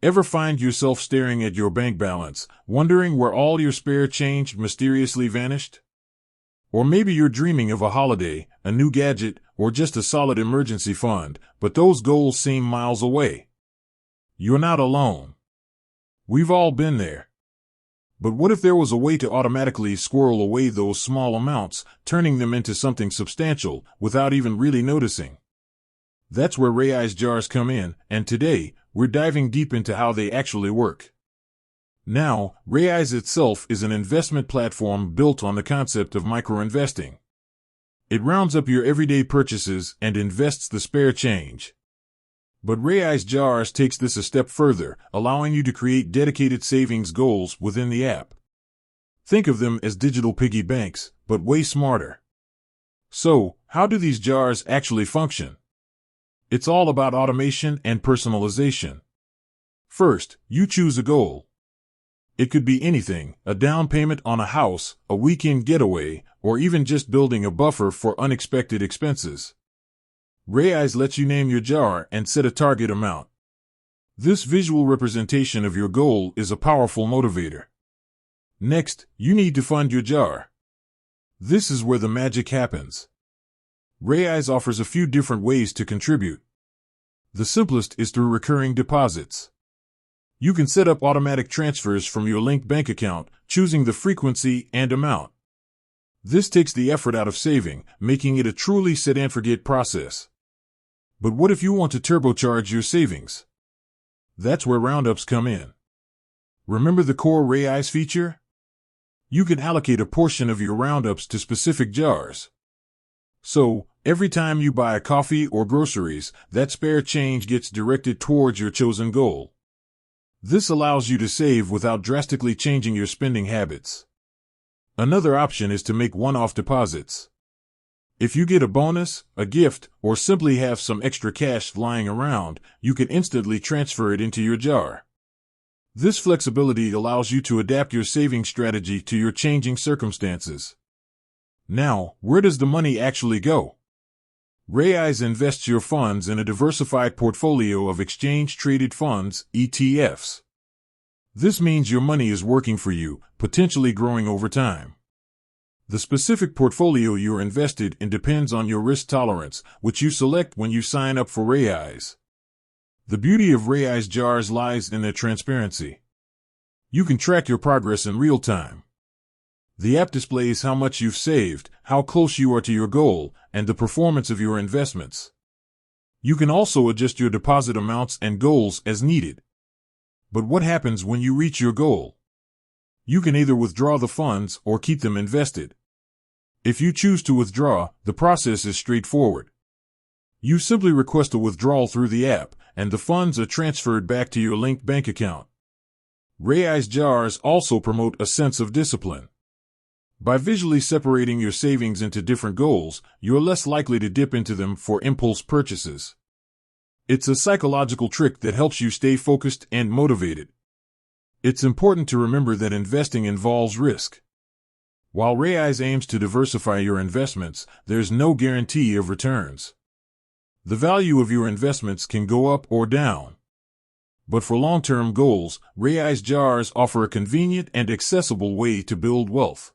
Ever find yourself staring at your bank balance, wondering where all your spare change mysteriously vanished? Or maybe you're dreaming of a holiday, a new gadget, or just a solid emergency fund, but those goals seem miles away. You're not alone. We've all been there. But what if there was a way to automatically squirrel away those small amounts, turning them into something substantial, without even really noticing? That's where Raiz jars come in, and today, we're diving deep into how they actually work. Now, Raiz itself is an investment platform built on the concept of microinvesting. It rounds up your everyday purchases and invests the spare change. But Raiz Jars takes this a step further, allowing you to create dedicated savings goals within the app. Think of them as digital piggy banks, but way smarter. So, how do these jars actually function? It's all about automation and personalization. First, you choose a goal. It could be anything: a down payment on a house, a weekend getaway, or even just building a buffer for unexpected expenses. Raiz lets you name your jar and set a target amount. This visual representation of your goal is a powerful motivator. Next, you need to fund your jar. This is where the magic happens. Raiz offers a few different ways to contribute. The simplest is through recurring deposits. You can set up automatic transfers from your linked bank account, choosing the frequency and amount. This takes the effort out of saving, making it a truly set-and-forget process. But what if you want to turbocharge your savings? That's where roundups come in. Remember the core Raiz feature? You can allocate a portion of your roundups to specific jars. So, every time you buy coffee or groceries, that spare change gets directed towards your chosen goal. This allows you to save without drastically changing your spending habits. Another option is to make one-off deposits. If you get a bonus, a gift, or simply have some extra cash lying around, you can instantly transfer it into your jar. This flexibility allows you to adapt your saving strategy to your changing circumstances. Now, where does the money actually go? Raiz invests your funds in a diversified portfolio of exchange-traded funds, ETFs. This means your money is working for you, potentially growing over time. The specific portfolio you're invested in depends on your risk tolerance, which you select when you sign up for Raiz. The beauty of Raiz jars lies in their transparency. You can track your progress in real time. The app displays how much you've saved, how close you are to your goal, and the performance of your investments. You can also adjust your deposit amounts and goals as needed. But what happens when you reach your goal? You can either withdraw the funds or keep them invested. If you choose to withdraw, the process is straightforward. You simply request a withdrawal through the app, and the funds are transferred back to your linked bank account. Raiz jars also promote a sense of discipline. By visually separating your savings into different goals, you're less likely to dip into them for impulse purchases. It's a psychological trick that helps you stay focused and motivated. It's important to remember that investing involves risk. While Raiz aims to diversify your investments, there's no guarantee of returns. The value of your investments can go up or down. But for long-term goals, Raiz jars offer a convenient and accessible way to build wealth.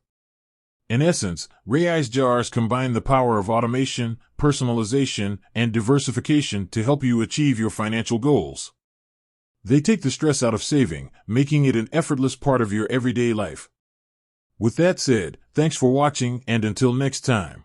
In essence, Raiz jars combine the power of automation, personalization, and diversification to help you achieve your financial goals. They take the stress out of saving, making it an effortless part of your everyday life. With that said, thanks for watching, and until next time.